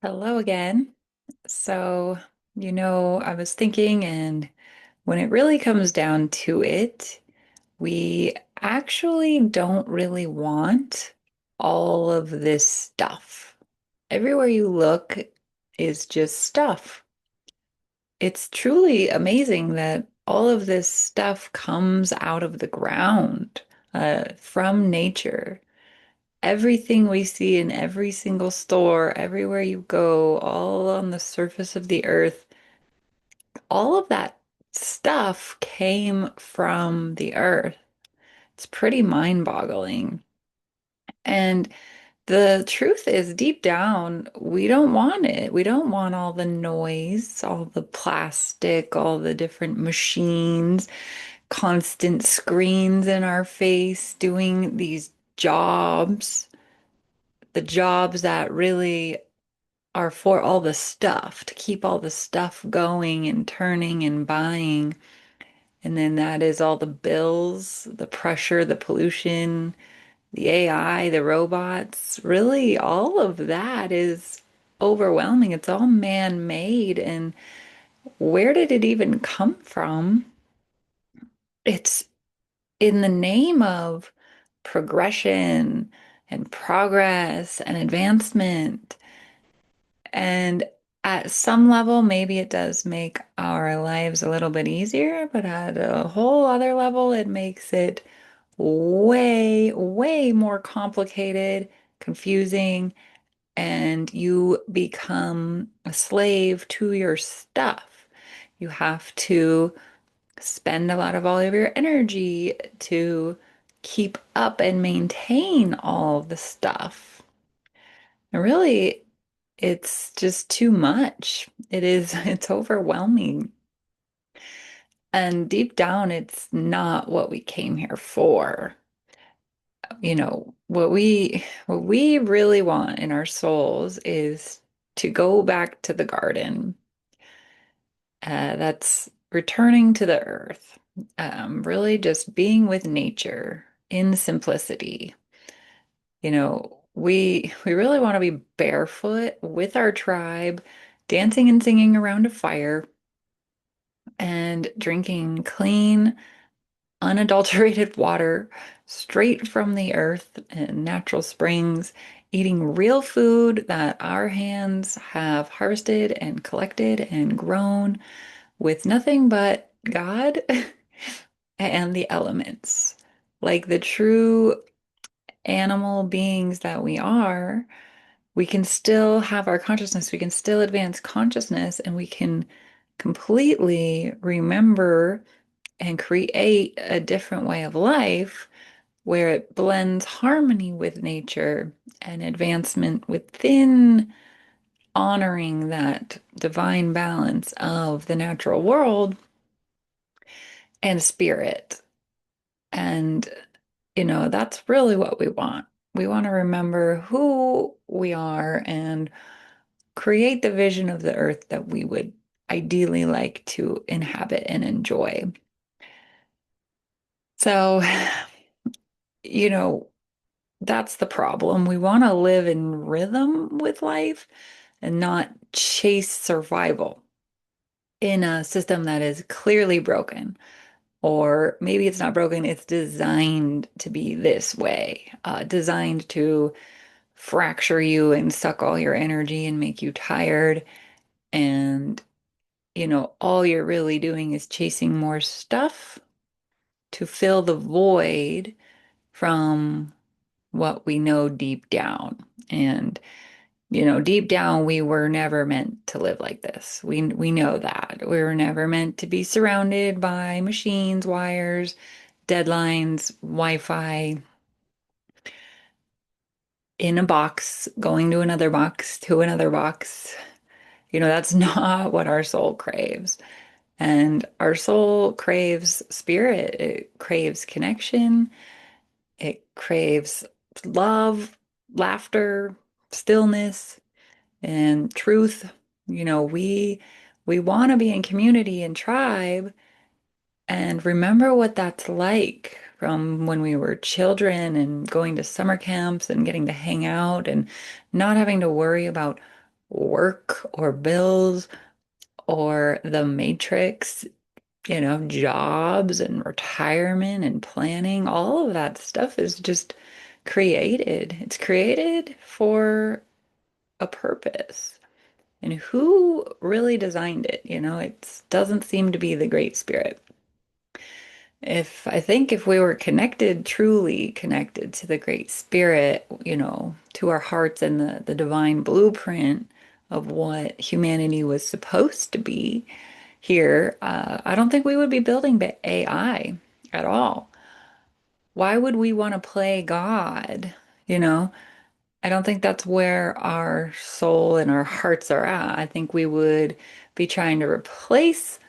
Hello again. So, I was thinking, and when it really comes down to it, we actually don't really want all of this stuff. Everywhere you look is just stuff. It's truly amazing that all of this stuff comes out of the ground, from nature. Everything we see in every single store, everywhere you go, all on the surface of the earth, all of that stuff came from the earth. It's pretty mind-boggling. And the truth is, deep down, we don't want it. We don't want all the noise, all the plastic, all the different machines, constant screens in our face doing these jobs, the jobs that really are for all the stuff, to keep all the stuff going and turning and buying. And then that is all the bills, the pressure, the pollution, the AI, the robots. Really, all of that is overwhelming. It's all man-made. And where did it even come from? It's in the name of progression and progress and advancement. And at some level, maybe it does make our lives a little bit easier, but at a whole other level, it makes it way, way more complicated, confusing, and you become a slave to your stuff. You have to spend a lot of all of your energy to keep up and maintain all the stuff. And really, it's just too much. It's overwhelming. And deep down, it's not what we came here for. What we really want in our souls is to go back to the garden. That's returning to the earth. Really just being with nature in simplicity. We really want to be barefoot with our tribe, dancing and singing around a fire and drinking clean, unadulterated water straight from the earth and natural springs, eating real food that our hands have harvested and collected and grown with nothing but God and the elements. Like the true animal beings that we are, we can still have our consciousness, we can still advance consciousness, and we can completely remember and create a different way of life where it blends harmony with nature and advancement within honoring that divine balance of the natural world and spirit. And, that's really what we want. We want to remember who we are and create the vision of the earth that we would ideally like to inhabit and enjoy. So, you know, that's the problem. We want to live in rhythm with life and not chase survival in a system that is clearly broken. Or maybe it's not broken, it's designed to be this way, designed to fracture you and suck all your energy and make you tired. And, all you're really doing is chasing more stuff to fill the void from what we know deep down. And, deep down, we were never meant to live like this. We know that. We were never meant to be surrounded by machines, wires, deadlines, Wi-Fi, in a box, going to another box. That's not what our soul craves. And our soul craves spirit. It craves connection. It craves love, laughter, stillness, and truth. We want to be in community and tribe and remember what that's like from when we were children and going to summer camps and getting to hang out and not having to worry about work or bills or the matrix, jobs and retirement and planning, all of that stuff is just created. It's created for a purpose. And who really designed it? It doesn't seem to be the Great Spirit. I think if we were connected, truly connected to the Great Spirit, to our hearts and the divine blueprint of what humanity was supposed to be here, I don't think we would be building AI at all. Why would we want to play God? You know, I don't think that's where our soul and our hearts are at. I think we would be trying to replace,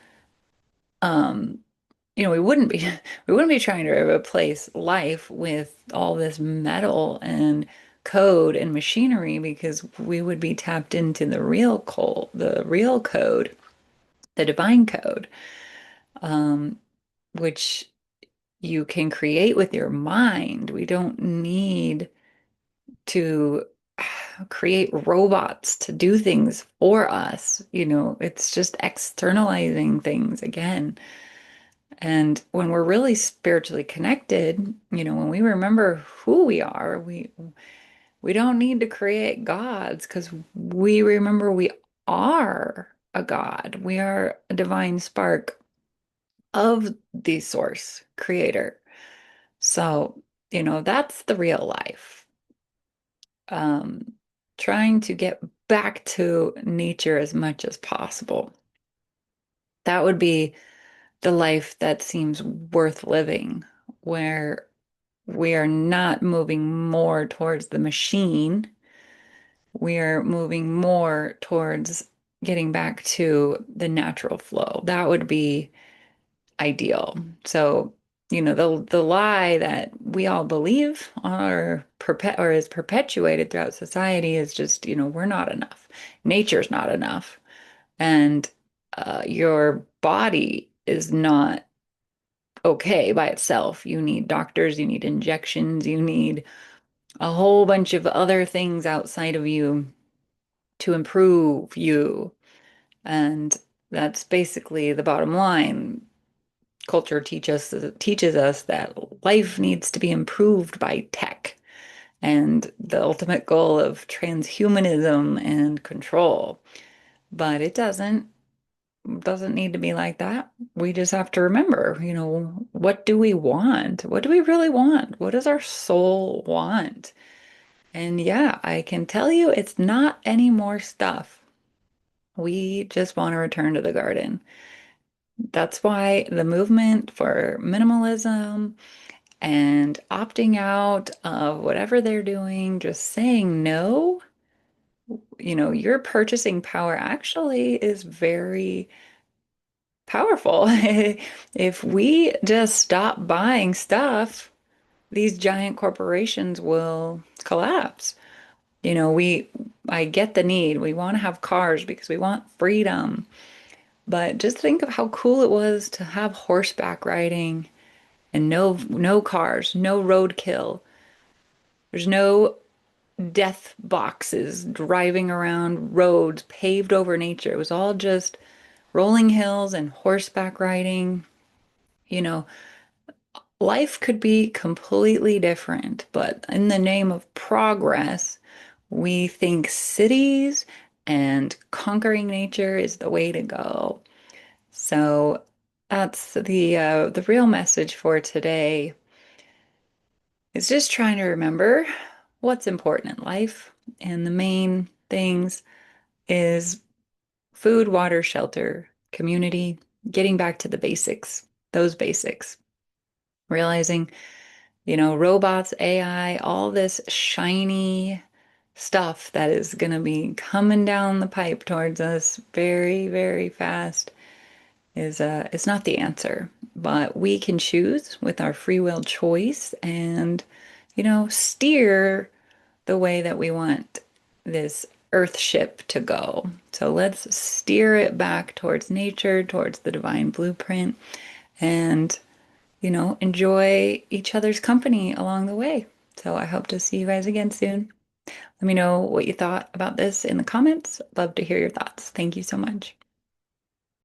um, we wouldn't be we wouldn't be trying to replace life with all this metal and code and machinery because we would be tapped into the real code, the divine code, um, which you can create with your mind. We don't need to create robots to do things for us. It's just externalizing things again. And when we're really spiritually connected, when we remember who we are, we don't need to create gods because we remember we are a god. We are a divine spark of the source creator. So, that's the real life. Um, Trying to get back to nature as much as possible. That would be the life that seems worth living, where we are not moving more towards the machine. We are moving more towards getting back to the natural flow. That would be ideal. So, the lie that we all believe or is perpetuated throughout society is just, we're not enough. Nature's not enough. And your body is not okay by itself. You need doctors, you need injections, you need a whole bunch of other things outside of you to improve you. And that's basically the bottom line. Culture teaches us that life needs to be improved by tech and the ultimate goal of transhumanism and control. But it doesn't need to be like that. We just have to remember, what do we want? What do we really want? What does our soul want? And yeah, I can tell you it's not any more stuff. We just want to return to the garden. That's why the movement for minimalism and opting out of whatever they're doing, just saying no, your purchasing power actually is very powerful. If we just stop buying stuff, these giant corporations will collapse. I get the need. We want to have cars because we want freedom. But just think of how cool it was to have horseback riding and no cars, no roadkill. There's no death boxes driving around roads paved over nature. It was all just rolling hills and horseback riding. You know, Life could be completely different, but in the name of progress, we think cities and conquering nature is the way to go. So that's the real message for today. Is just trying to remember what's important in life, and the main things is food, water, shelter, community, getting back to the basics, those basics, realizing robots, AI, all this shiny stuff that is going to be coming down the pipe towards us very, very fast is not the answer. But we can choose with our free will choice and, steer the way that we want this earth ship to go. So let's steer it back towards nature, towards the divine blueprint, and enjoy each other's company along the way. So I hope to see you guys again soon. Let me know what you thought about this in the comments. Love to hear your thoughts. Thank you so much.